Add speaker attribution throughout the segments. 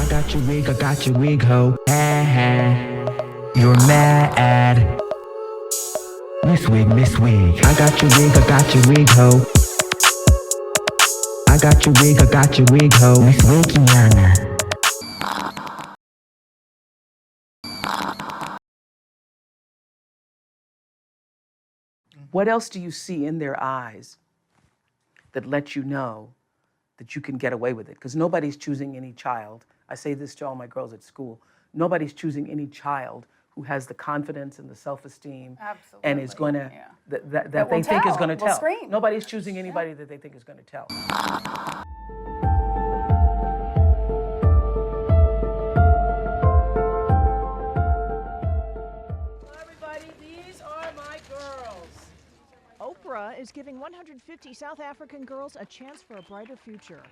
Speaker 1: I got your wig, ho. Ha ha. You're mad. Miss Wig. I got your wig, ho. I got your wig, ho. Miss Wikiana.
Speaker 2: What else do you see in their eyes that lets you know that you can get away with it? Because nobody's choosing any child. I say this to all my girls at school. Nobody's choosing any child who has the confidence and the self-esteem and is going to, that they think is going to tell. Nobody's choosing anybody that they think is going to tell. Everybody, these are my girls.
Speaker 3: Oprah is giving 150 South African girls a chance for a brighter future.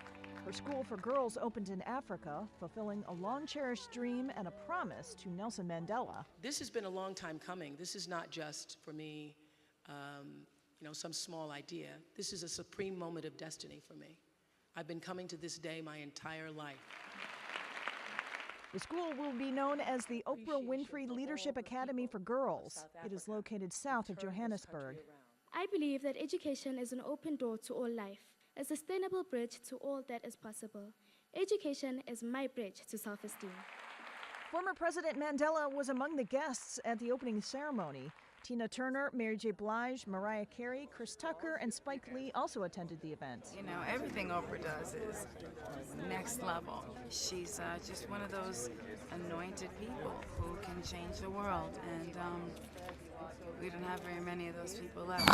Speaker 3: Her school for girls opened in Africa, fulfilling a long-cherished dream and a promise to Nelson Mandela.
Speaker 2: This has been a long time coming. This is not just, for me, some small idea. This is a supreme moment of destiny for me. I've been coming to this day my entire life.
Speaker 3: The school will be known as the Oprah Winfrey Leadership Academy for Girls. It is located south of Johannesburg.
Speaker 4: I believe that education is an open door to all life, a sustainable bridge to all that is possible. Education is my bridge to self-esteem.
Speaker 3: Former President Mandela was among the guests at the opening ceremony. Tina Turner, Mary J. Blige, Mariah Carey, Chris Tucker, and Spike Lee also attended the event.
Speaker 5: You know, everything Oprah does is next level. She's just one of those anointed people who can change the world, and we don't have very many of those people left.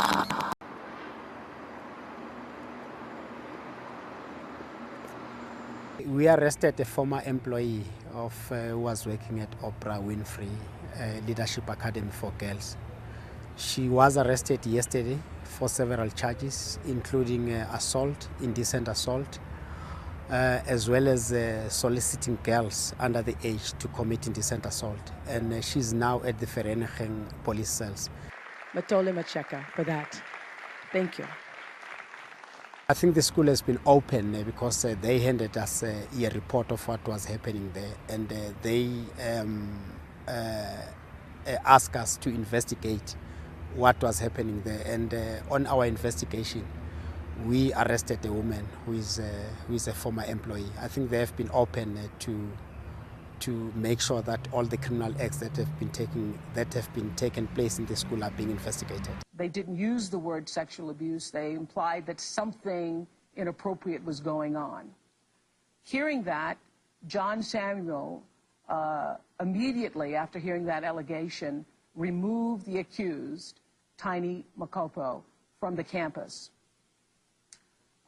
Speaker 6: We arrested a former employee who was working at Oprah Winfrey Leadership Academy for Girls. She was arrested yesterday for several charges, including assault, indecent assault, as well as soliciting girls under the age to commit indecent assault. And she's now at the Vereeniging police cells.
Speaker 2: Matole Macheka for that. Thank you.
Speaker 6: I think the school has been open because they handed us a report of what was happening there, and they asked us to investigate what was happening there. And on our investigation, we arrested a woman who is a former employee. I think they have been open to make sure that all the criminal acts that have been taken place in the school are being investigated.
Speaker 2: They didn't use the word sexual abuse. They implied that something inappropriate was going on. Hearing that, John Samuel, immediately after hearing that allegation, removed the accused, Tiny Makopo, from the campus.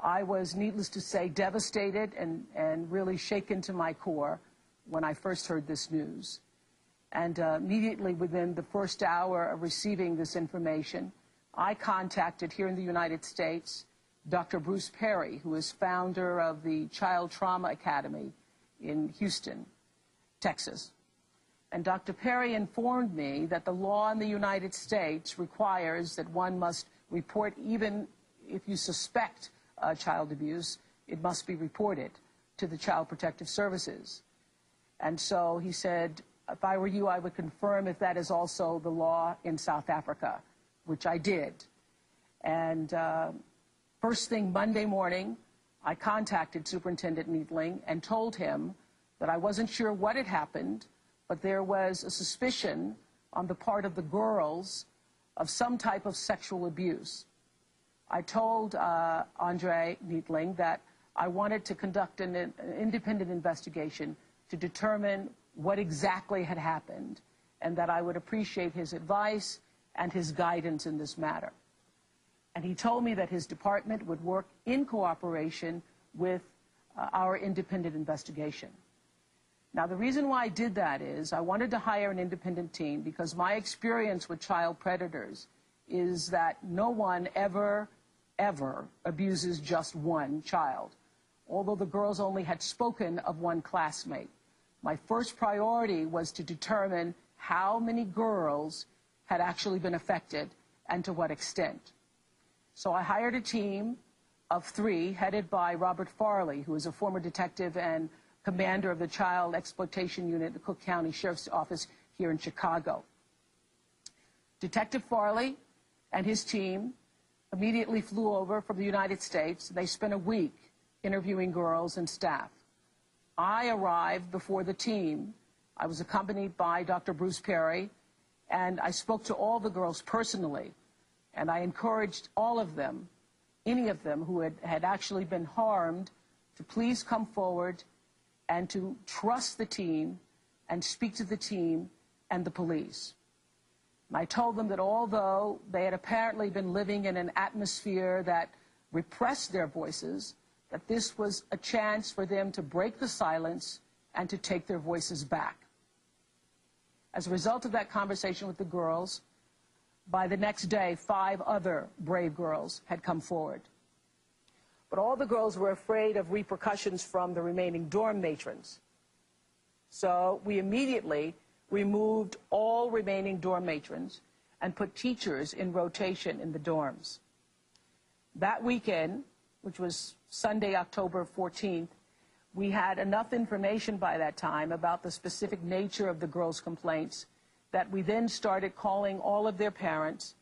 Speaker 2: I was, needless to say, devastated and really shaken to my core when I first heard this news. And immediately within the first hour of receiving this information, I contacted here in the United States Dr. Bruce Perry, who is founder of the Child Trauma Academy in Houston, Texas. And Dr. Perry informed me that the law in the United States requires that one must report, even if you suspect child abuse, it must be reported to the Child Protective Services. And so he said, if I were you, I would confirm if that is also the law in South Africa, which I did. And first thing Monday morning, I contacted Superintendent Needling and told him that I wasn't sure what had happened, but there was a suspicion on the part of the girls of some type of sexual abuse. I told Andre Needling that I wanted to conduct an independent investigation to determine what exactly had happened, and that I would appreciate his advice and his guidance in this matter. And he told me that his department would work in cooperation with our independent investigation. Now, the reason why I did that is I wanted to hire an independent team because my experience with child predators is that no one ever abuses just one child. Although the girls only had spoken of one classmate, my first priority was to determine how many girls had actually been affected and to what extent. So I hired a team of 3 headed by Robert Farley, who is a former detective and commander of the Child Exploitation Unit at the Cook County Sheriff's Office here in Chicago. Detective Farley and his team immediately flew over from the United States. They spent a week interviewing girls and staff. I arrived before the team. I was accompanied by Dr. Bruce Perry, and I spoke to all the girls personally, and I encouraged all of them, any of them who had actually been harmed, to please come forward and to trust the team and speak to the team and the police. And I told them that although they had apparently been living in an atmosphere that repressed their voices, that this was a chance for them to break the silence and to take their voices back. As a result of that conversation with the girls, by the next day, 5 other brave girls had come forward. But all the girls were afraid of repercussions from the remaining dorm matrons. So we immediately removed all remaining dorm matrons and put teachers in rotation in the dorms. That weekend, which was Sunday, October 14th, we had enough information by that time about the specific nature of the girls' complaints that we then started calling all of their parents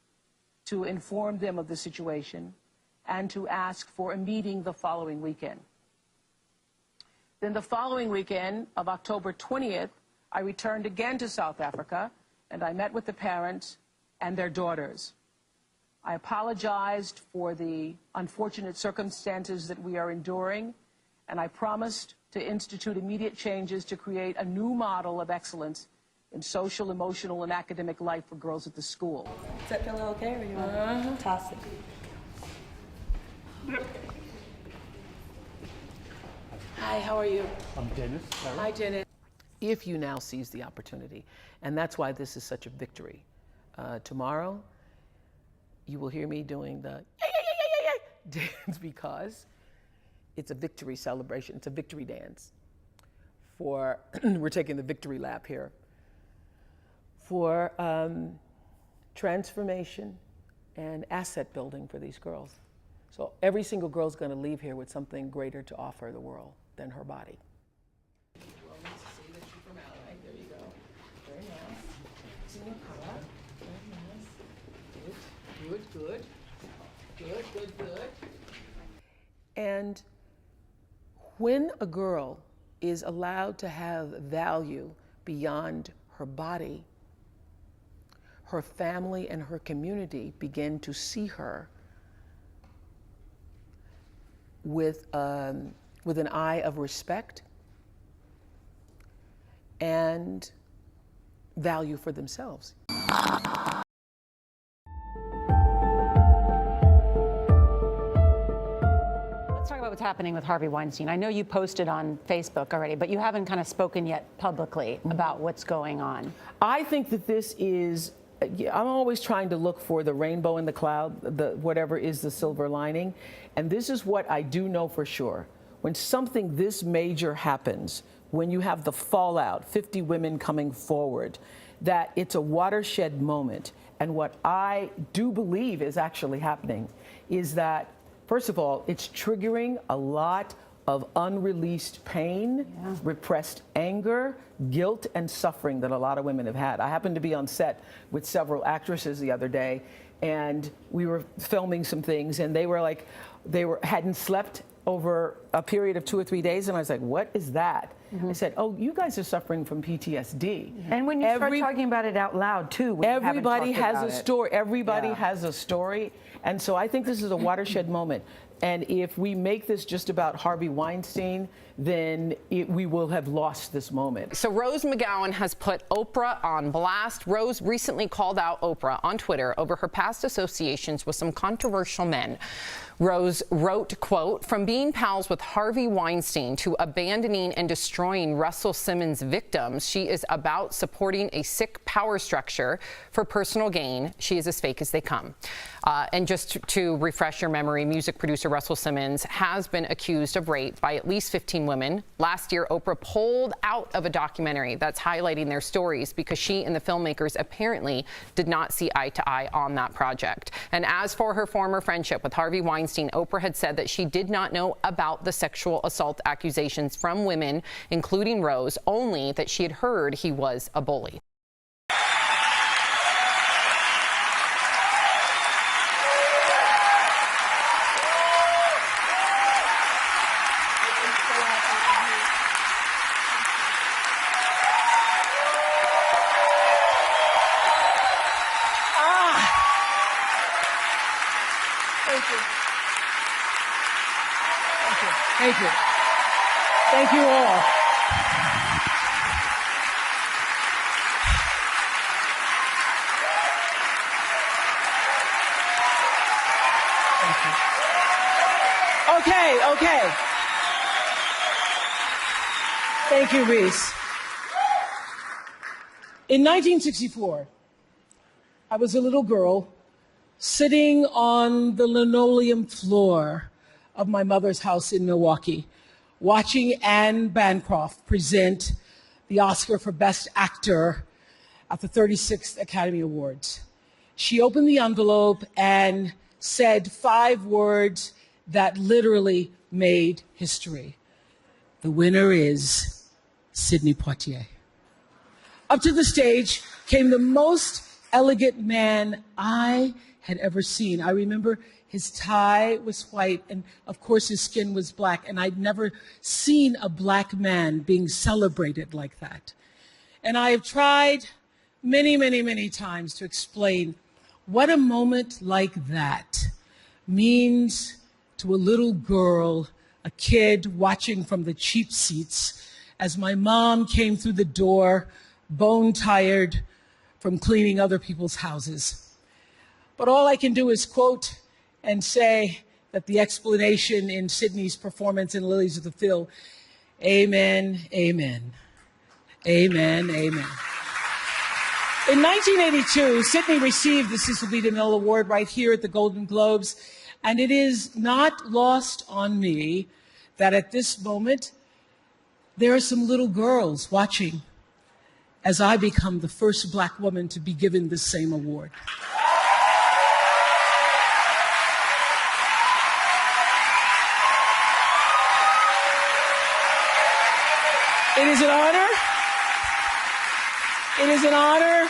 Speaker 2: to inform them of the situation and to ask for a meeting the following weekend. Then the following weekend of October 20th, I returned again to South Africa, and I met with the parents and their daughters. I apologized for the unfortunate circumstances that we are enduring, and I promised to institute immediate changes to create a new model of excellence in social, emotional, and academic life for girls at the school.
Speaker 7: Does that feel okay, or you want to toss it?
Speaker 8: Hi, how are you?
Speaker 9: I'm Dennis.
Speaker 8: Hi, Dennis. If you now seize the opportunity, and that's why this is such a victory. Tomorrow, you will hear me doing the dance because it's a victory celebration. It's a victory dance. We're taking the victory lap here for transformation and asset building for these girls. So every single girl's going to leave here with something greater to offer the world than her body. Well, let's see that you're from LA. There you go. Very nice. See you color. Very nice. Good. Good, good. Good. And when a girl is allowed to have value beyond her body, her family and her community begin to see her with an eye of respect and value for themselves.
Speaker 10: Let's talk about what's happening with Harvey Weinstein. I know you posted on Facebook already, but you haven't kind of spoken yet publicly about what's going on.
Speaker 8: I think that this is, I'm always trying to look for the rainbow in the cloud, whatever is the silver lining. And this is what I do know for sure. When something this major happens, when you have the fallout, 50 women coming forward, that it's a watershed moment. And what I do believe is actually happening is that, first of all, it's triggering a lot of unreleased pain, repressed anger, guilt, and suffering that a lot of women have had. I happened to be on set with several actresses the other day, and we were filming some things, and they were like, hadn't slept over a period of 2 or 3 days, and I was like, what is that? I said, oh, you guys are suffering from PTSD.
Speaker 10: And when you start talking about it out loud, too,
Speaker 8: everybody has a story. Everybody has a story. And so I think this is a watershed moment. And if we make this just about Harvey Weinstein, then we will have lost this moment.
Speaker 11: So Rose McGowan has put Oprah on blast. Rose recently called out Oprah on Twitter over her past associations with some controversial men. Rose wrote, quote, "From being pals with Harvey Weinstein to abandoning and destroying Russell Simmons' victims, she is about supporting a sick power structure for personal gain. She is as fake as they come." And just to refresh your memory, music producer Lisa Russell Simmons has been accused of rape by at least 15 women. Last year, Oprah pulled out of a documentary that's highlighting their stories because she and the filmmakers apparently did not see eye to eye on that project. And as for her former friendship with Harvey Weinstein, Oprah had said that she did not know about the sexual assault accusations from women, including Rose, only that she had heard he was a bully.
Speaker 2: Thank you. Thank you all. Thank you. Okay. Thank you, Reese. In 1964, I was a little girl sitting on the linoleum floor of my mother's house in Milwaukee, watching Anne Bancroft present the Oscar for Best Actor at the 36th Academy Awards. She opened the envelope and said 5 words that literally made history. The winner is Sidney Poitier. Up to the stage came the most elegant man I had ever seen. I remember his tie was white, and of course his skin was black, and I'd never seen a black man being celebrated like that. And I have tried many times to explain what a moment like that means to a little girl, a kid watching from the cheap seats as my mom came through the door, bone-tired from cleaning other people's houses. But all I can do is quote and say that the explanation in Sidney's performance in Lilies of the Field, amen, amen, amen, amen. In 1982, Sidney received the Cecil B. DeMille Award right here at the Golden Globes, and it is not lost on me that at this moment, there are some little girls watching as I become the first black woman to be given the same award. It is an honor. It is an honor,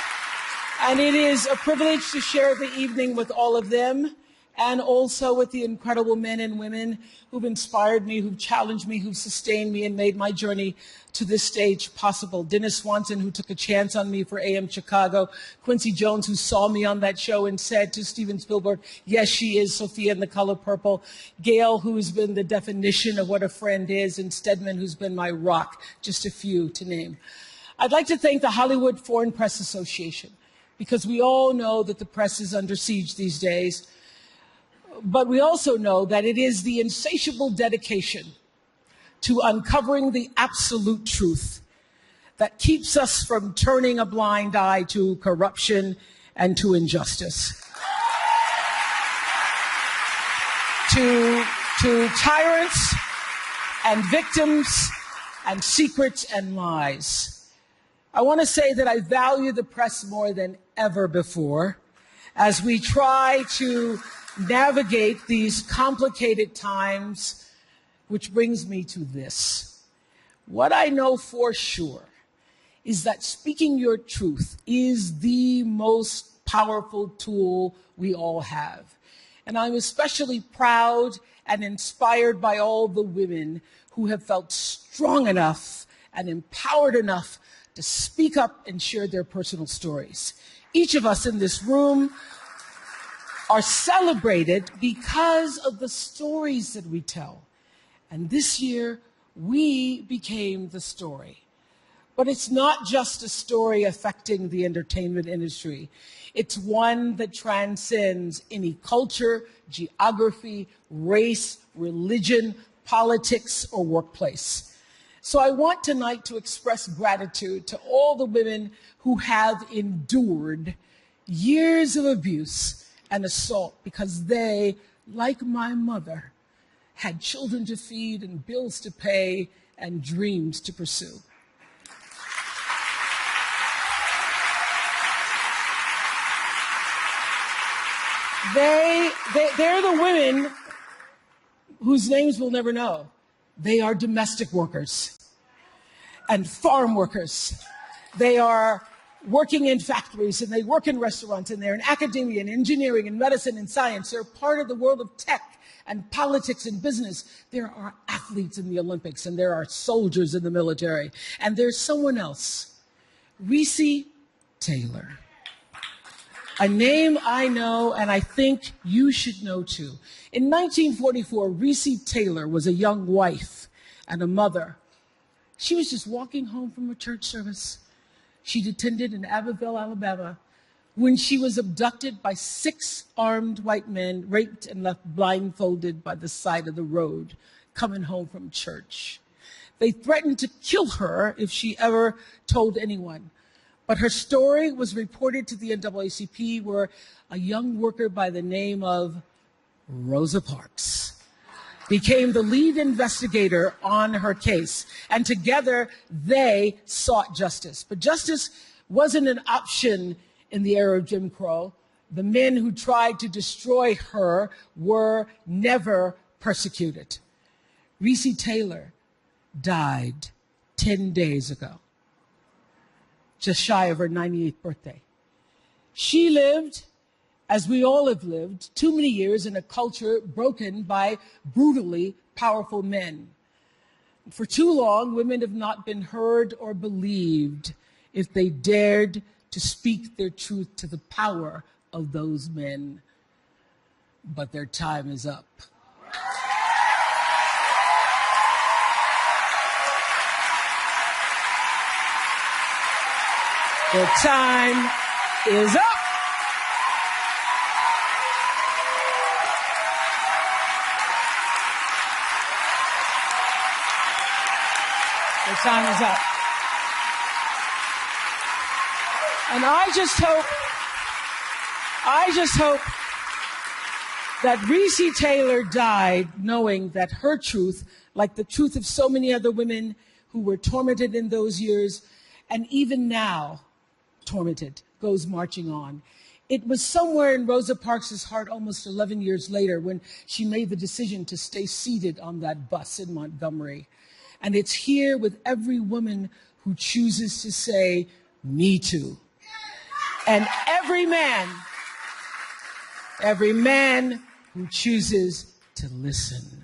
Speaker 2: and it is a privilege to share the evening with all of them, and also with the incredible men and women who've inspired me, who've challenged me, who've sustained me, and made my journey to this stage possible. Dennis Swanson, who took a chance on me for AM Chicago. Quincy Jones, who saw me on that show and said to Steven Spielberg, yes, she is Sophia in The Color Purple. Gail, who's been the definition of what a friend is, and Stedman, who's been my rock, just a few to name. I'd like to thank the Hollywood Foreign Press Association, because we all know that the press is under siege these days. But we also know that it is the insatiable dedication to uncovering the absolute truth that keeps us from turning a blind eye to corruption and to injustice, to tyrants and victims and secrets and lies. I want to say that I value the press more than ever before as we try to navigate these complicated times, which brings me to this. What I know for sure is that speaking your truth is the most powerful tool we all have. And I'm especially proud and inspired by all the women who have felt strong enough and empowered enough to speak up and share their personal stories. Each of us in this room are celebrated because of the stories that we tell. And this year, we became the story. But it's not just a story affecting the entertainment industry. It's one that transcends any culture, geography, race, religion, politics, or workplace. So I want tonight to express gratitude to all the women who have endured years of abuse and assault, because they, like my mother, had children to feed and bills to pay and dreams to pursue. They're the women whose names we'll never know. They are domestic workers and farm workers. They are working in factories, and they work in restaurants, and they're in academia and engineering and medicine and science. They're part of the world of tech and politics and business. There are athletes in the Olympics, and there are soldiers in the military. And there's someone else, Recy Taylor. A name I know, and I think you should know too. In 1944, Recy Taylor was a young wife and a mother. She was just walking home from a church service she'd attended in Abbeville, Alabama, when she was abducted by 6 armed white men, raped and left blindfolded by the side of the road, coming home from church. They threatened to kill her if she ever told anyone. But her story was reported to the NAACP, where a young worker by the name of Rosa Parks became the lead investigator on her case. And together, they sought justice. But justice wasn't an option in the era of Jim Crow. The men who tried to destroy her were never persecuted. Recy Taylor died 10 days ago, just shy of her 98th birthday. She lived, as we all have lived, too many years in a culture broken by brutally powerful men. For too long, women have not been heard or believed if they dared to speak their truth to the power of those men. But their time is up. Their time is up. Their time is up. And I just hope that Recy Taylor died knowing that her truth, like the truth of so many other women who were tormented in those years, and even now tormented, goes marching on. It was somewhere in Rosa Parks' heart almost 11 years later when she made the decision to stay seated on that bus in Montgomery. And it's here with every woman who chooses to say, "Me too." And every man who chooses to listen.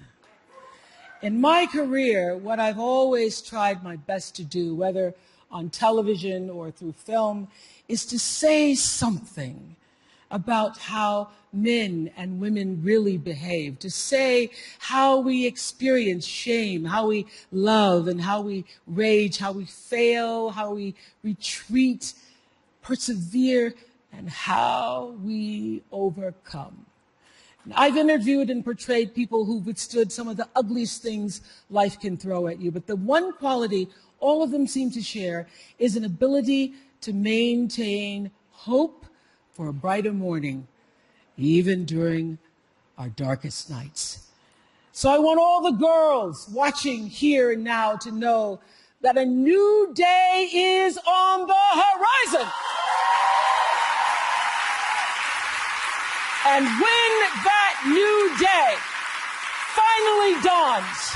Speaker 2: In my career, what I've always tried my best to do, whether on television or through film, is to say something about how men and women really behave, to say how we experience shame, how we love and how we rage, how we fail, how we retreat, persevere, and how we overcome. And I've interviewed and portrayed people who've withstood some of the ugliest things life can throw at you, but the one quality all of them seem to share is an ability to maintain hope for a brighter morning, even during our darkest nights. So I want all the girls watching here and now to know that a new day is on the horizon. And when that new day finally dawns,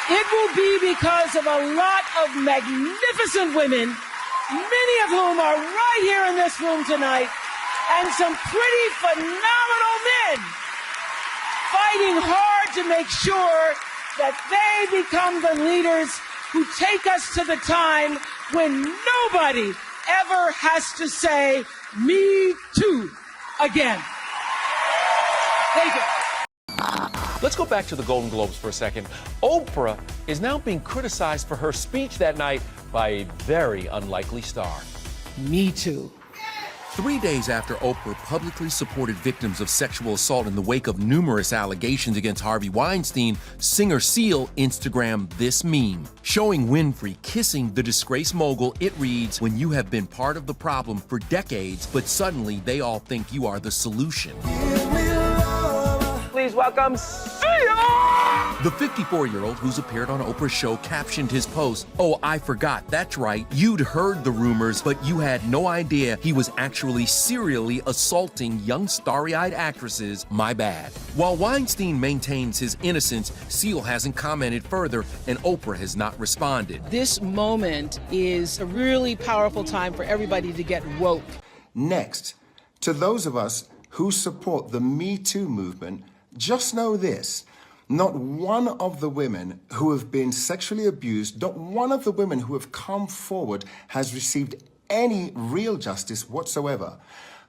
Speaker 2: it will be because of a lot of magnificent women, many of whom are right here in this room tonight, and some pretty phenomenal men fighting hard to make sure that they become the leaders who take us to the time when nobody ever has to say, "Me too," again. Thank you.
Speaker 9: Let's go back to the Golden Globes for a second. Oprah is now being criticized for her speech that night by a very unlikely star.
Speaker 2: Me too.
Speaker 12: 3 days after Oprah publicly supported victims of sexual assault in the wake of numerous allegations against Harvey Weinstein, singer Seal Instagrammed this meme. Showing Winfrey kissing the disgraced mogul, it reads, "When you have been part of the problem for decades, but suddenly they all think you are the solution."
Speaker 9: welcome Seal!
Speaker 12: The 54-year-old who's appeared on Oprah's show captioned his post, "Oh, I forgot, that's right, you'd heard the rumors, but you had no idea he was actually serially assaulting young starry-eyed actresses, my bad." While Weinstein maintains his innocence, Seal hasn't commented further, and Oprah has not responded.
Speaker 13: This moment is a really powerful time for everybody to get woke.
Speaker 14: Next, to those of us who support the Me Too movement, just know this. Not one of the women who have been sexually abused, not one of the women who have come forward has received any real justice whatsoever.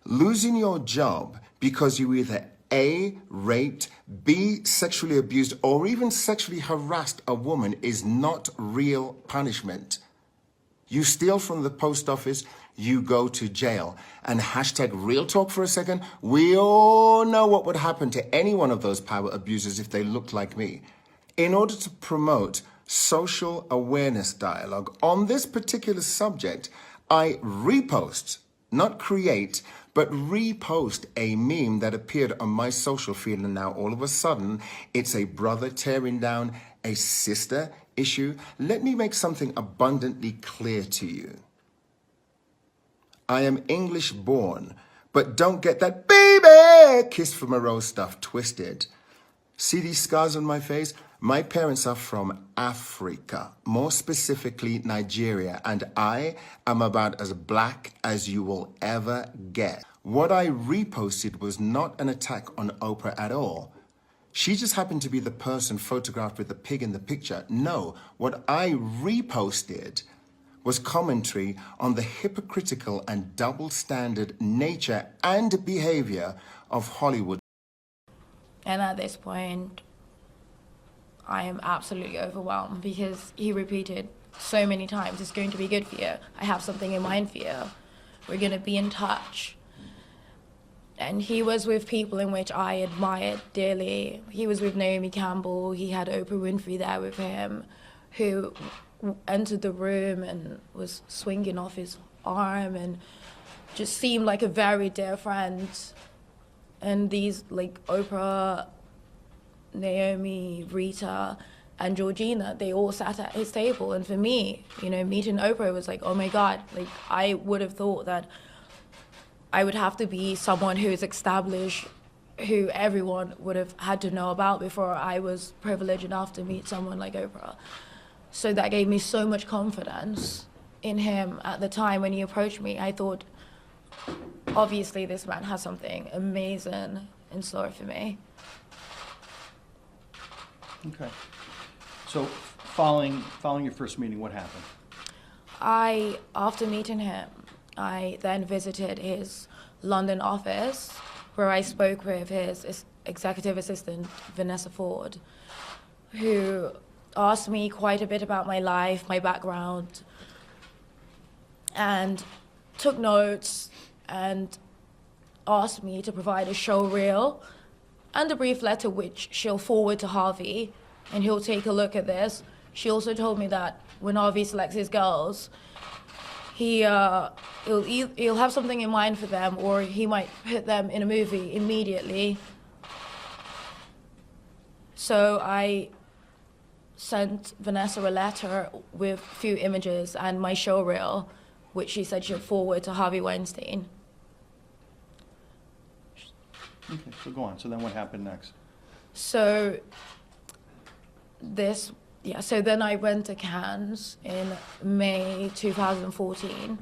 Speaker 14: Losing your job because you either A, raped, B, sexually abused, or even sexually harassed a woman is not real punishment. You steal from the post office, you go to jail. And hashtag real talk for a second, we all know what would happen to any one of those power abusers if they looked like me. In order to promote social awareness dialogue on this particular subject, I repost, not create, but repost a meme that appeared on my social feed, and now all of a sudden, it's a brother tearing down a sister issue. Let me make something abundantly clear to you. I am English born, but don't get that baby kiss from a rose stuff twisted. See these scars on my face? My parents are from Africa, more specifically Nigeria, and I am about as black as you will ever get. What I reposted was not an attack on Oprah at all. She just happened to be the person photographed with the pig in the picture. No, what I reposted was commentary on the hypocritical and double standard nature and behavior of Hollywood.
Speaker 15: And at this point, I am absolutely overwhelmed because he repeated so many times, "It's going to be good for you. I have something in mind for you. We're going to be in touch." And he was with people in which I admired dearly. He was with Naomi Campbell. He had Oprah Winfrey there with him, who entered the room and was swinging off his arm and just seemed like a very dear friend. And these, like Oprah, Naomi, Rita, and Georgina, they all sat at his table. And for me, you know, meeting Oprah was like, oh my God, like I would have thought that I would have to be someone who is established, who everyone would have had to know about before I was privileged enough to meet someone like Oprah. So that gave me so much confidence in him at the time when he approached me. I thought, obviously this man has something amazing in store for me.
Speaker 16: Okay. So following your first meeting, what happened?
Speaker 15: After meeting him, I then visited his London office where I spoke with his executive assistant, Vanessa Ford, who asked me quite a bit about my life, my background, and took notes and asked me to provide a show reel and a brief letter which she'll forward to Harvey, and he'll take a look at this. She also told me that when Harvey selects his girls, he'll have something in mind for them, or he might put them in a movie immediately. So I sent Vanessa a letter with a few images and my show reel, which she said she'd forward to Harvey Weinstein.
Speaker 16: Okay, so go on. So then what happened next?
Speaker 15: So then I went to Cannes in May 2014.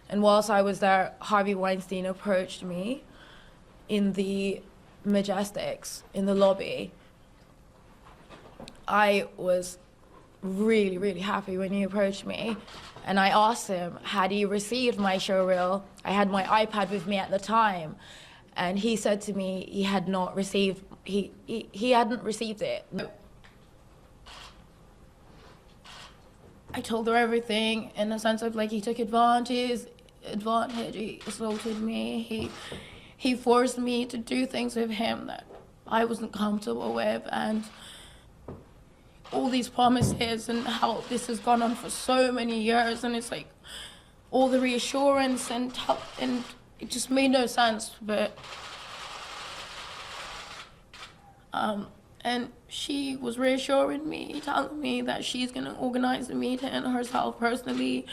Speaker 15: And whilst I was there, Harvey Weinstein approached me in the Majestics, in the lobby. I was really, really happy when he approached me. And I asked him, had he received my show reel? I had my iPad with me at the time. And he said to me he had not received, he hadn't received it. I told her everything in the sense of like he took advantage, he assaulted me, he forced me to do things with him that I wasn't comfortable with, and all these promises and how this has gone on for so many years, and it's like all the reassurance and it just made no sense. But And she was reassuring me, telling me that she's going to organize a meeting herself personally.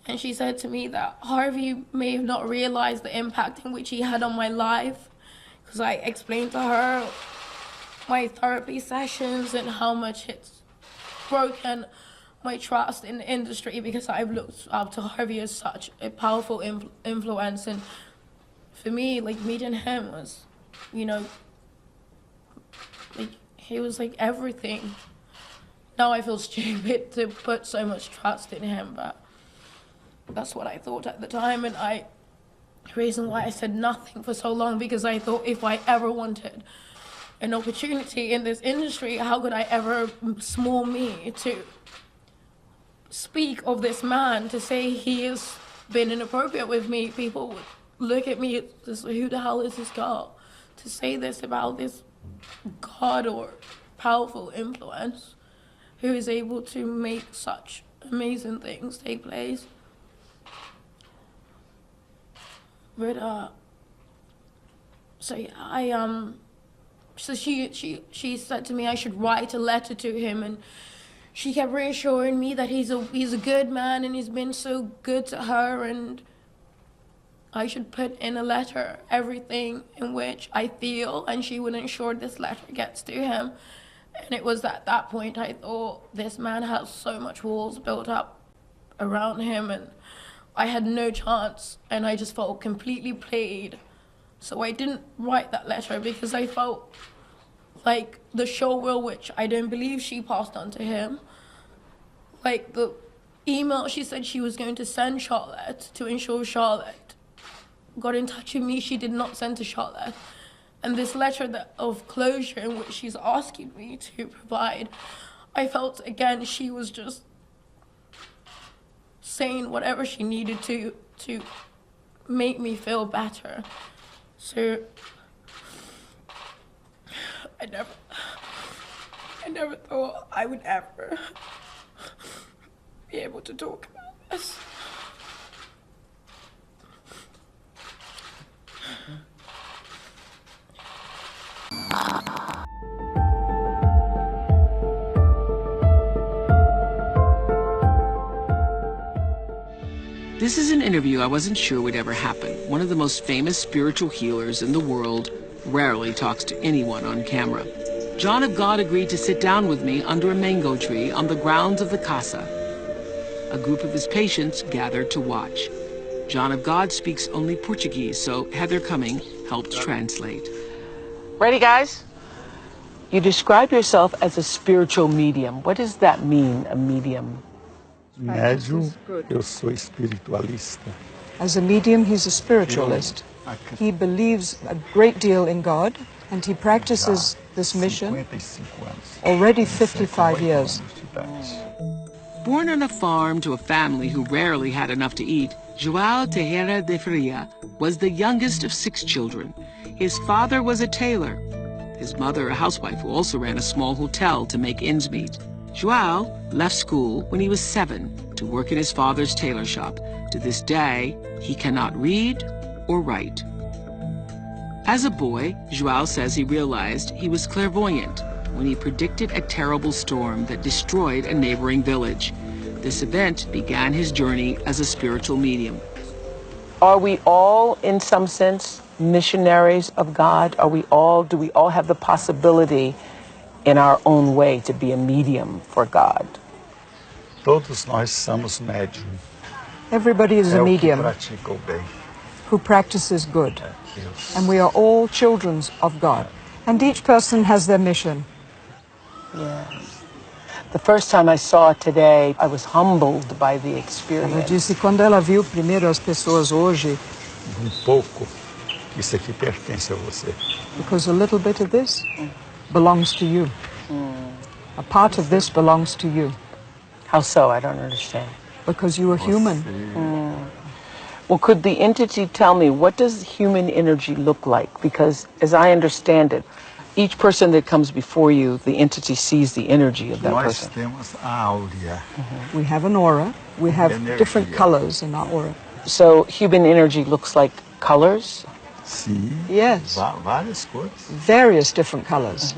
Speaker 15: And she said to me that Harvey may have not realized the impact in which he had on my life, because I explained to her my therapy sessions and how much it's broken my trust in the industry, because I've looked up to Harvey as such a powerful influence. And for me, like, meeting him was, you know, like, he was like everything. Now I feel stupid to put so much trust in him, but that's what I thought at the time. And the reason why I said nothing for so long, because I thought if I ever wanted an opportunity in this industry, how could I ever, small me, to speak of this man, to say he has been inappropriate with me. People would look at me as, who the hell is this girl to say this about this God or powerful influence who is able to make such amazing things take place. But so yeah, so she said to me I should write a letter to him, and she kept reassuring me that he's a good man and he's been so good to her, and I should put in a letter everything in which I feel, and she would ensure this letter gets to him. And it was at that point I thought, this man has so much walls built up around him, and I had no chance, and I just felt completely played. So I didn't write that letter because I felt like the show will, which I don't believe she passed on to him. Like the email she said she was going to send Charlotte to ensure Charlotte got in touch with me, she did not send to Charlotte. And this letter of closure in which she's asking me to provide, I felt again she was just saying whatever she needed to make me feel better. So I never thought I would ever be able to talk about this.
Speaker 17: This is an interview I wasn't sure would ever happen. One of the most famous spiritual healers in the world rarely talks to anyone on camera. John of God agreed to sit down with me under a mango tree on the grounds of the casa. A group of his patients gathered to watch. John of God speaks only Portuguese, so Heather Cumming helped translate.
Speaker 8: Ready, guys? You describe yourself as a spiritual medium. What does that mean, a medium?
Speaker 18: Médium, eu sou espiritualista.
Speaker 19: As a medium, he's a spiritualist. He believes a great deal in God, and he practices this mission already 55 years.
Speaker 17: Born on a farm to a family who rarely had enough to eat, João Teixeira de Faria was the youngest of 6 children. His father was a tailor. His mother, a housewife who also ran a small hotel to make ends meet. João left school when he was 7 to work in his father's tailor shop. To this day, he cannot read or write. As a boy, João says he realized he was clairvoyant when he predicted a terrible storm that destroyed a neighboring village. This event began his journey as a spiritual medium.
Speaker 8: Are we all, in some sense, missionaries of God? Do we all have the possibility in our own way to be a medium for God?
Speaker 18: Todos nós somos médium.
Speaker 19: Everybody is a medium who practices good. And we are all children of God. And each person has their mission.
Speaker 8: Yes. The first time I saw it today, I was humbled by the experience.
Speaker 19: Ela disse quando ela viu primeiro as pessoas hoje,
Speaker 18: pouco, isso aqui pertence a você.
Speaker 19: Because a little bit of this belongs to you. A part of this belongs to you.
Speaker 8: How so? I don't understand.
Speaker 19: Because you are human.
Speaker 8: Well, could the entity tell me, what does human energy look like? Because as I understand it, each person that comes before you, the entity sees the energy of that person.
Speaker 18: Nós temos a áurea.
Speaker 19: We have an aura. We have different colors in our aura.
Speaker 8: So human energy looks like colors?
Speaker 18: Sim.
Speaker 19: Yes.
Speaker 18: Várias cores.
Speaker 19: Various different colors.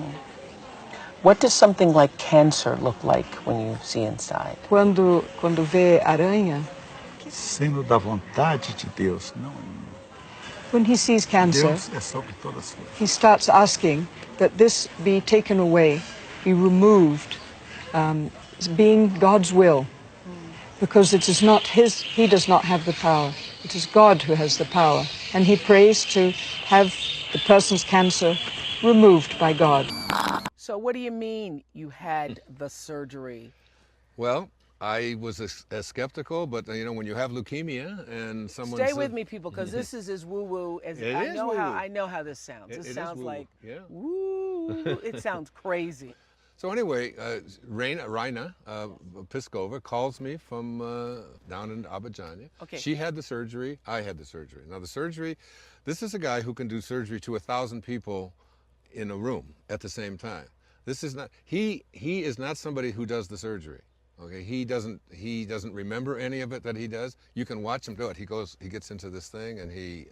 Speaker 8: What does something like cancer look like when you see inside?
Speaker 19: Quando vê aranha,
Speaker 18: Sendo da vontade de Deus, não.
Speaker 19: when he sees cancer,
Speaker 18: Deus é sobre todas as coisas.
Speaker 19: he starts asking that this be taken away, be removed, being God's will, because it is not his, he does not have the power. It is God who has the power, and he prays to have the person's cancer removed by God.
Speaker 8: So what do you mean you had the surgery?
Speaker 20: Well, I was as skeptical, but you know, when you have leukemia and someone
Speaker 8: Stay with me, people, because this is as woo-woo as
Speaker 20: It
Speaker 8: I
Speaker 20: is
Speaker 8: know
Speaker 20: woo-woo.
Speaker 8: I know how this sounds. This
Speaker 20: It is
Speaker 8: sounds
Speaker 20: woo-woo,
Speaker 8: like
Speaker 20: yeah.
Speaker 8: woo. It sounds crazy.
Speaker 20: So anyway, Raina Piskova calls me from down in Abidjan.
Speaker 8: Okay.
Speaker 20: She had the surgery. I had the surgery. Now the surgery, this is a guy who can do surgery to 1,000 people in a room at the same time. This is not. He is not somebody who does the surgery. Okay. He doesn't remember any of it that he does. You can watch him do it. He gets into this thing and he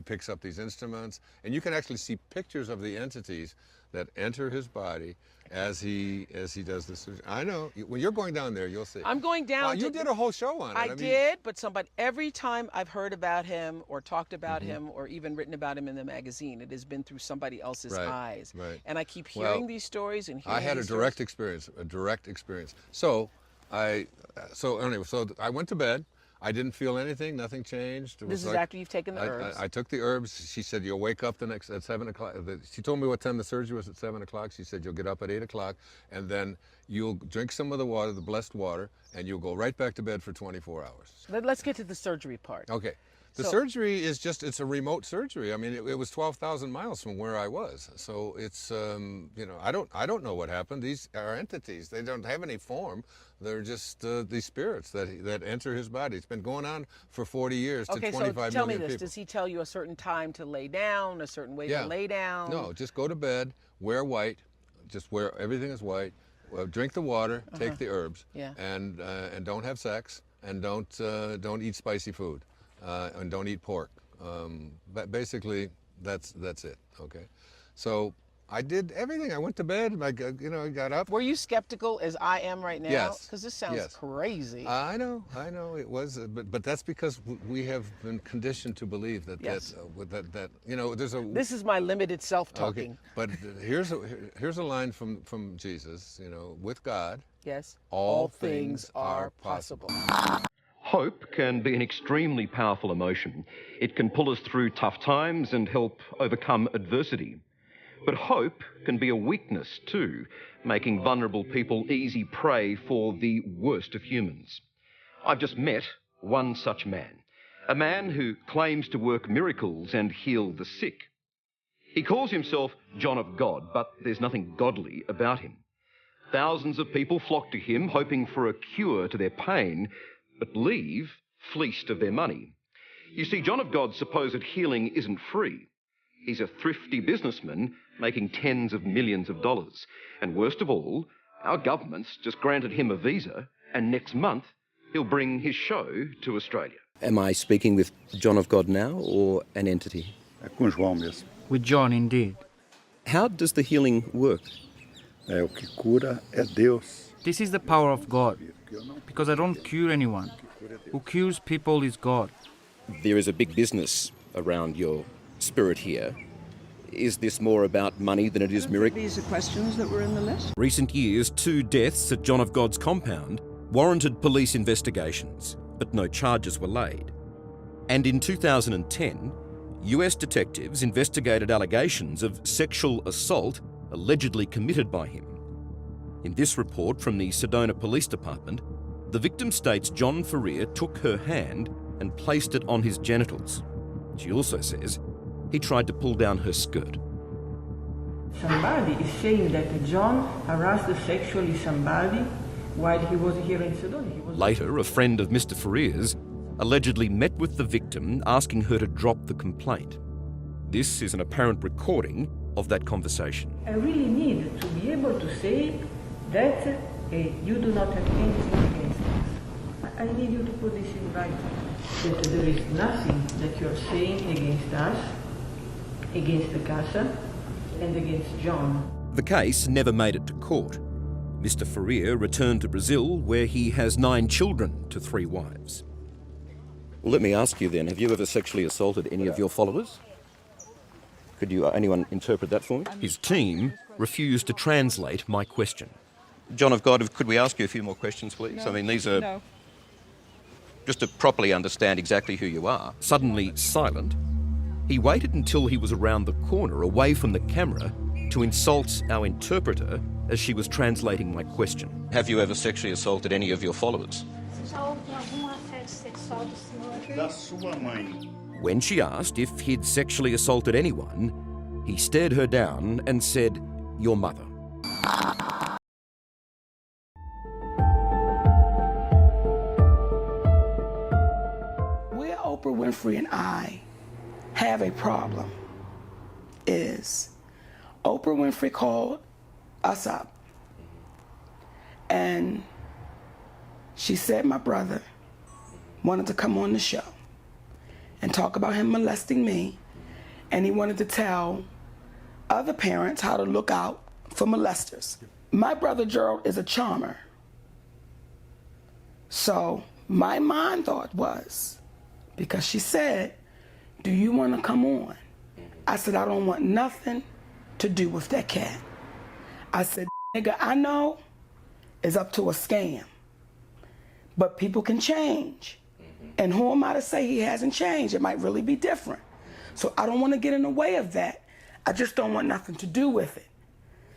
Speaker 20: picks up these instruments, and you can actually see pictures of the entities that enter his body as he does this. I know. When you're going down there, you'll see.
Speaker 8: I'm going down.
Speaker 20: You did a whole show on it.
Speaker 8: I
Speaker 20: mean,
Speaker 8: did, but every time I've heard about him or talked about him or even written about him in the magazine, it has been through somebody else's eyes.
Speaker 20: Right.
Speaker 8: And I keep hearing these stories and hearing
Speaker 20: I had
Speaker 8: these
Speaker 20: a direct experience. So I went to bed. I didn't feel anything. Nothing changed.
Speaker 8: This is after you've taken the herbs.
Speaker 20: I took the herbs. She said, you'll wake up at 7 o'clock. She told me what time the surgery was at 7 o'clock. She said, you'll get up at 8 o'clock, and then you'll drink some of the water, the blessed water, and you'll go right back to bed for 24 hours.
Speaker 8: Let's get to the surgery part.
Speaker 20: Okay. The surgery is it's a remote surgery. I mean, it was 12,000 miles from where I was. So it's, I don't know what happened. These are entities. They don't have any form. They're just these spirits that enter his body. It's been going on for 40 years to 25 million people.
Speaker 8: Okay, so tell me this. Does he tell you a certain time to lay down, a certain way to lay down?
Speaker 20: No, just go to bed, wear white, just wear, everything is white, drink the water, take the herbs, and don't have sex, and don't eat spicy food. And don't eat pork. But basically, that's it. Okay, so I did everything. I went to bed. I got up.
Speaker 8: Were you skeptical as I am right now?
Speaker 20: Yes.
Speaker 8: Because this sounds crazy.
Speaker 20: I know it was, but that's because we have been conditioned to believe that there's a.
Speaker 8: This is my limited self-talking.
Speaker 20: Okay, but here's a line from Jesus. With God,
Speaker 8: yes,
Speaker 20: all things are possible.
Speaker 21: Hope can be an extremely powerful emotion. It can pull us through tough times and help overcome adversity. But hope can be a weakness too, making vulnerable people easy prey for the worst of humans. I've just met one such man, a man who claims to work miracles and heal the sick. He calls himself John of God, but there's nothing godly about him. Thousands of people flock to him, hoping for a cure to their pain, but leave fleeced of their money. You see, John of God's supposed healing isn't free. He's a thrifty businessman making tens of millions of dollars. And worst of all, our government's just granted him a visa, and next month he'll bring his show to Australia.
Speaker 22: Am I speaking with John of God now, or an entity?
Speaker 23: With John, indeed.
Speaker 22: How does the healing work?
Speaker 18: O que cura é Deus.
Speaker 23: This is the power of God, because I don't cure anyone. Who cures people is God.
Speaker 22: There is a big business around your spirit here. Is this more about money than it is miracle?
Speaker 19: These are questions that were in the list.
Speaker 22: Recent years, 2 deaths at John of God's compound warranted police investigations, but no charges were laid. And in 2010, US detectives investigated allegations of sexual assault allegedly committed by him. In this report from the Sedona Police Department, the victim states John Ferrier took her hand and placed it on his genitals. She also says he tried to pull down her skirt.
Speaker 24: Somebody is saying that John harassed sexually somebody while he was here in Sedona.
Speaker 22: Later, a friend of Mr. Ferrier's allegedly met with the victim, asking her to drop the complaint. This is an apparent recording of that conversation.
Speaker 24: I really need to be able to say that you do not have anything against us. I need you to put this in writing, that there is nothing that you're saying against us against Akasha and against John.
Speaker 22: The case never made it to court. Mr. Faria returned to Brazil, where he has 9 children to 3 wives.
Speaker 1: Well, let me ask you then, have you ever sexually assaulted any of your followers? Could anyone interpret that for me?
Speaker 22: His team refused to translate my question.
Speaker 1: John of God, could we ask you a few more questions, please?
Speaker 3: No.
Speaker 1: I mean, these are...
Speaker 3: No.
Speaker 1: Just to properly understand exactly who you are.
Speaker 22: Suddenly silent, he waited until he was around the corner, away from the camera, to insult our interpreter as she was translating my question.
Speaker 1: Have you ever sexually assaulted any of your followers?
Speaker 22: When she asked if he'd sexually assaulted anyone, he stared her down and said, "Your mother."
Speaker 4: Where Oprah Winfrey and I have a problem is Oprah Winfrey called us up and she said my brother wanted to come on the show and talk about him molesting me, and he wanted to tell other parents how to look out for molesters. My brother Gerald is a charmer. So my mind thought was, because she said, "Do you want to come on?" I said, "I don't want nothing to do with that cat." I said, "Nigga, I know it's up to a scam, but people can change. And who am I to say he hasn't changed? It might really be different. So I don't want to get in the way of that. I just don't want nothing to do with it."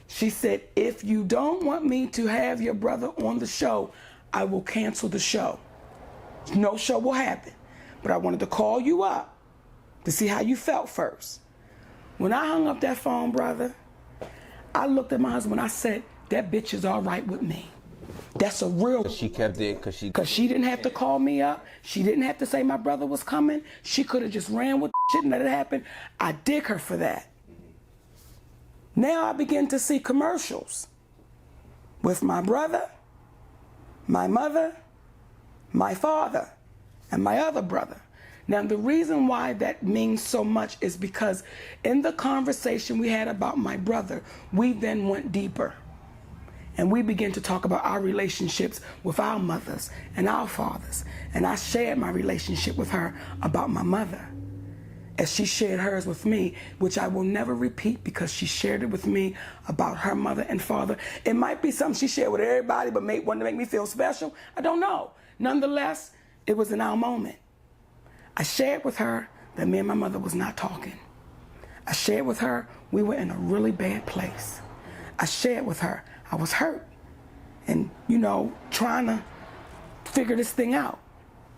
Speaker 4: She said, "If you don't want me to have your brother on the show, I will cancel the show. No show will happen. But I wanted to call you up to see how you felt first." When I hung up that phone, brother, I looked at my husband and I said, "That bitch is all right with me. That's a real..."
Speaker 5: She kept it because
Speaker 4: she didn't have to call me up. She didn't have to say my brother was coming. She could have just ran with shit and let it happen. I dig her for that. Now I begin to see commercials with my brother, my mother, my father, and my other brother. Now, the reason why that means so much is because in the conversation we had about my brother, we then went deeper. And we began to talk about our relationships with our mothers and our fathers. And I shared my relationship with her about my mother, as she shared hers with me, which I will never repeat because she shared it with me about her mother and father. It might be something she shared with everybody, but wanted to make me feel special. I don't know. Nonetheless, it was in our moment. I shared with her that me and my mother was not talking. I shared with her we were in a really bad place. I shared with her I was hurt and, trying to figure this thing out.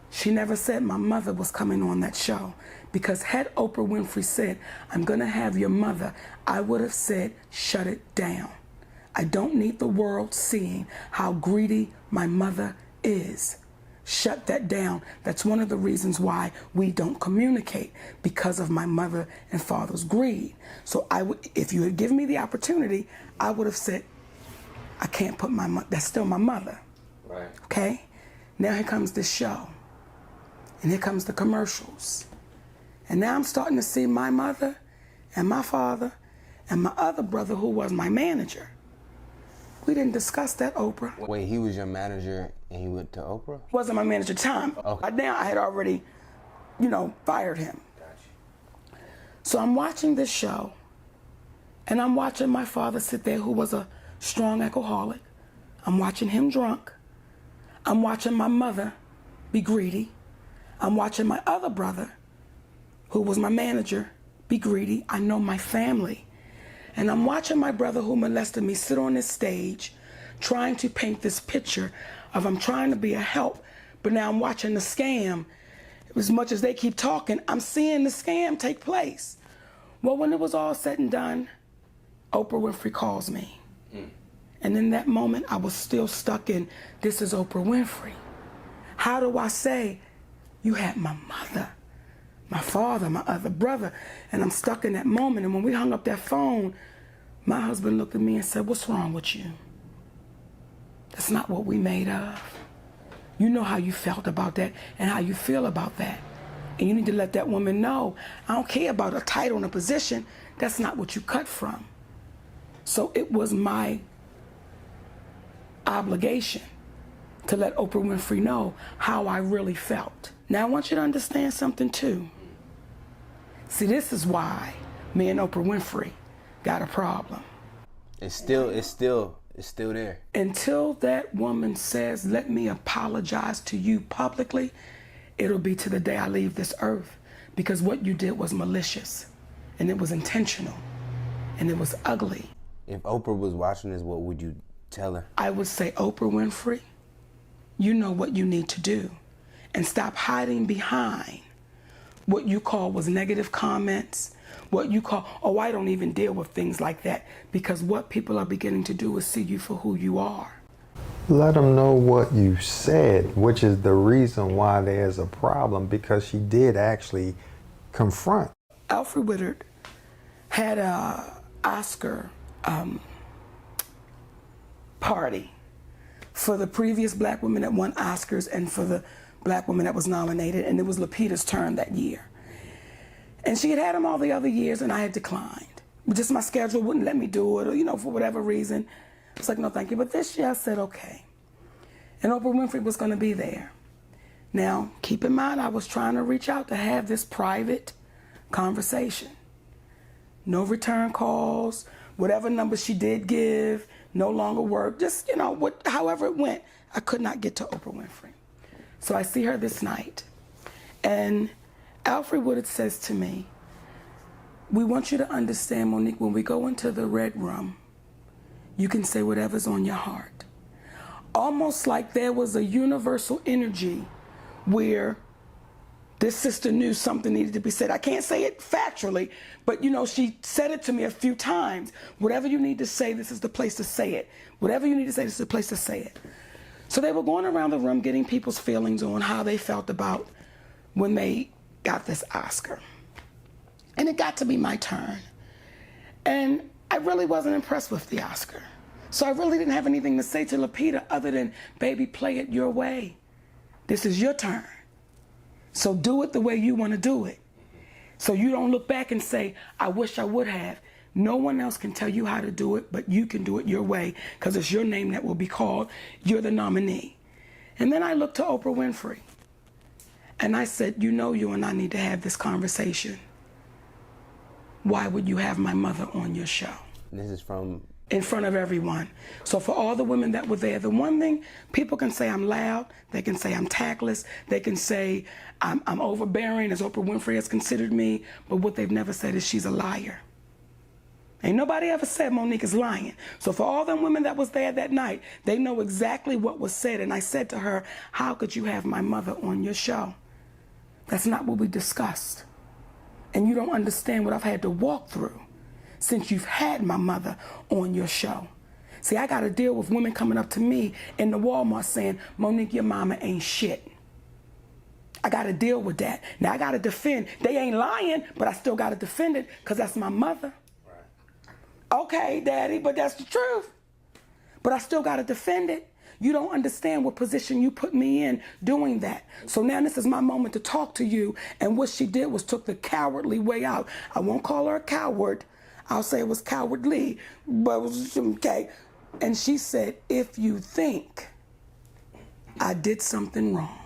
Speaker 4: She never said my mother was coming on that show, because had Oprah Winfrey said, "I'm gonna have your mother," I would have said, "Shut it down. I don't need the world seeing how greedy my mother is. Shut that down." That's one of the reasons why we don't communicate, because of my mother and father's greed. So if you had given me the opportunity, I would have said, "I can't put my mother, that's still my mother."
Speaker 5: Right.
Speaker 4: Okay? Now here comes this show. And here comes the commercials. And now I'm starting to see my mother and my father and my other brother, who was my manager. We didn't discuss that, Oprah.
Speaker 5: Wait, he was your manager and he went to Oprah?
Speaker 4: Wasn't my manager at the time.
Speaker 5: Okay.
Speaker 4: By now I had already, fired him.
Speaker 5: Gotcha.
Speaker 4: So I'm watching this show, and I'm watching my father sit there, who was a strong alcoholic. I'm watching him drunk. I'm watching my mother be greedy. I'm watching my other brother, who was my manager, be greedy. I know my family. And I'm watching my brother who molested me sit on this stage, trying to paint this picture of I'm trying to be a help, but now I'm watching the scam. As much as they keep talking, I'm seeing the scam take place. Well, when it was all said and done, Oprah Winfrey calls me. And in that moment, I was still stuck in, this is Oprah Winfrey. How do I say, you had my mother, my father, my other brother, and I'm stuck in that moment. And when we hung up that phone, my husband looked at me and said, "What's wrong with you? That's not what we made of. You know how you felt about that and how you feel about that. And you need to let that woman know, I don't care about a title and a position. That's not what you cut from. So it was my obligation to let Oprah Winfrey know how I really felt. Now I want you to understand something too. See, this is why me and Oprah Winfrey got a problem.
Speaker 5: It's still there.
Speaker 4: Until that woman says, let me apologize to you publicly, it'll be to the day I leave this earth. Because what you did was malicious, and it was intentional, and it was ugly.
Speaker 5: If Oprah was watching this, what would you tell her?
Speaker 4: I would say, Oprah Winfrey, you know what you need to do, and stop hiding behind what you call was negative comments, what you call, oh, I don't even deal with things like that, because what people are beginning to do is see you for who you are.
Speaker 3: Let them know what you said, which is the reason why there's a problem, because she did actually confront.
Speaker 4: Alfred Woodard had a Oscar party for the previous black woman that won Oscars and for the black woman that was nominated, and it was Lupita's turn that year. And she had him all the other years, and I had declined. Just my schedule wouldn't let me do it, or, you know, for whatever reason. I was like, no, thank you. But this year I said, okay. And Oprah Winfrey was going to be there. Now, keep in mind, I was trying to reach out to have this private conversation. No return calls, whatever number she did give, no longer work. Just, you know, however it went, I could not get to Oprah Winfrey. So I see her this night, and Alfred Woodard says to me, we want you to understand, Monique, when we go into the red room, you can say whatever's on your heart. Almost like there was a universal energy where this sister knew something needed to be said. I can't say it factually, but you know, she said it to me a few times. Whatever you need to say, this is the place to say it. Whatever you need to say, this is the place to say it. So they were going around the room getting people's feelings on how they felt about when they got this Oscar. And it got to be my turn. And I really wasn't impressed with the Oscar. So I really didn't have anything to say to Lupita other than, baby, play it your way. This is your turn. So do it the way you want to do it. So you don't look back and say, I wish I would have. No one else can tell you how to do it, but you can do it your way, because it's your name that will be called. You're the nominee. And then I looked to Oprah Winfrey. And I said, you know, you and I need to have this conversation. Why would you have my mother on your show?
Speaker 5: This is from...
Speaker 4: In front of everyone. So for all the women that were there, the one thing, people can say I'm loud, they can say I'm tactless, they can say I'm overbearing, as Oprah Winfrey has considered me, but what they've never said is she's a liar. Ain't nobody ever said Monique is lying. So for all them women that was there that night, they know exactly what was said. And I said to her, how could you have my mother on your show? That's not what we discussed. And you don't understand what I've had to walk through since you've had my mother on your show. See, I got to deal with women coming up to me in the Walmart saying, Monique, your mama ain't shit. I got to deal with that. Now, I got to defend. They ain't lying, but I still got to defend it because that's my mother. Right. Okay, Daddy, but that's the truth. But I still got to defend it. You don't understand what position you put me in doing that. So now this is my moment to talk to you. And what she did was took the cowardly way out. I won't call her a coward. I'll say it was cowardly, but it was okay. And she said, if you think I did something wrong,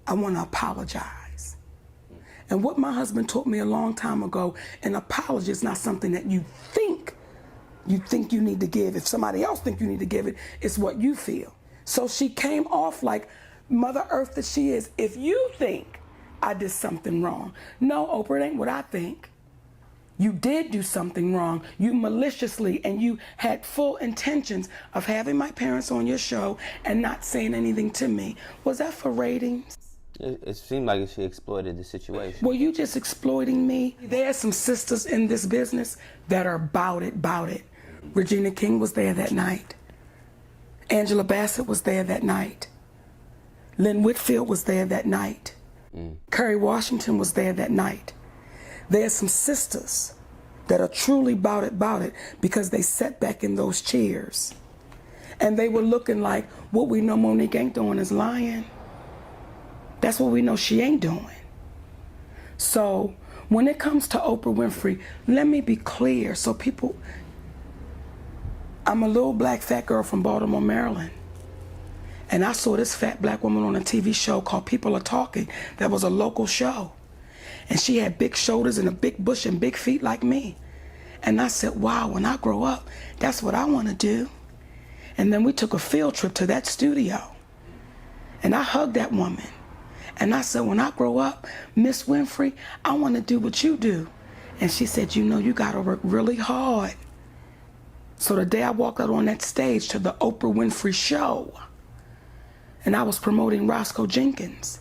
Speaker 4: I want to apologize. And what my husband taught me a long time ago, an apology is not something that you think you need to give. If somebody else think you need to give it, it's what you feel. So she came off like Mother Earth that she is. If you think I did something wrong, no, Oprah, it ain't what I think. You did do something wrong. You maliciously, and you had full intentions of having my parents on your show and not saying anything to me. Was that for ratings?
Speaker 5: It seemed like she exploited the situation.
Speaker 4: Were you just exploiting me? There are some sisters in this business that are about it. Regina King was there that night. Angela Bassett was there that night. Lynn Whitfield was there that night. Kerry Washington was there that night. There's some sisters that are truly about it because they sat back in those chairs. And they were looking like, what we know Monique ain't doing is lying. That's what we know she ain't doing. So when it comes to Oprah Winfrey, let me be clear so people, I'm a little black fat girl from Baltimore, Maryland. And I saw this fat black woman on a TV show called People Are Talking that was a local show. And she had big shoulders and a big bush and big feet like me. And I said, wow, when I grow up, that's what I want to do. And then we took a field trip to that studio. And I hugged that woman. And I said, when I grow up, Miss Winfrey, I want to do what you do. And she said, you know, you got to work really hard. So the day I walked out on that stage to the Oprah Winfrey Show, and I was promoting Roscoe Jenkins.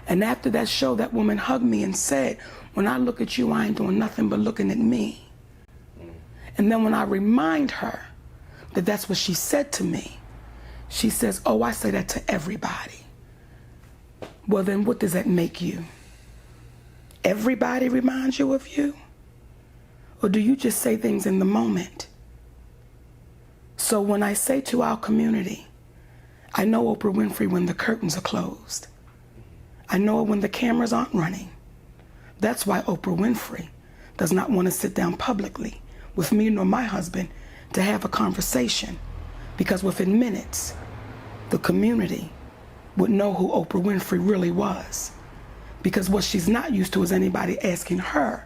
Speaker 4: And after that show, that woman hugged me and said, when I look at you, I ain't doing nothing but looking at me. And then when I remind her that that's what she said to me, she says, oh, I say that to everybody. Well, then what does that make you? Everybody reminds you of you? Or do you just say things in the moment? So when I say to our community, I know Oprah Winfrey when the curtains are closed. I know her when the cameras aren't running. That's why Oprah Winfrey does not want to sit down publicly with me nor my husband to have a conversation, because within minutes, the community would know who Oprah Winfrey really was. Because what she's not used to is anybody asking her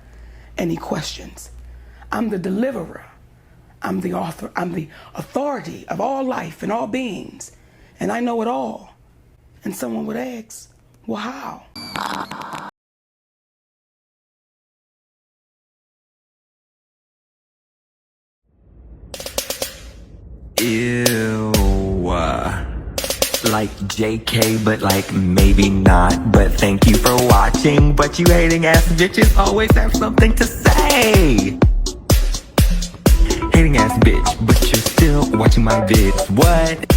Speaker 4: any questions. I'm the deliverer. I'm the author. I'm the authority of all life and all beings. And I know it all. And someone would ask, well, how?
Speaker 6: Ew. Like JK, but like maybe not. But thank you for watching. But you hating ass bitches always have something to say. Hating ass bitch, but you're still watching my vids. What?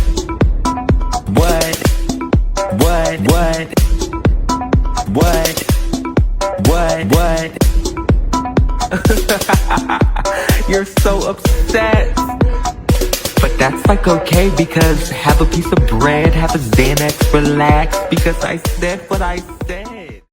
Speaker 6: You're so upset. But that's like okay, because have a piece of bread, have a Xanax, relax, because I said what I said.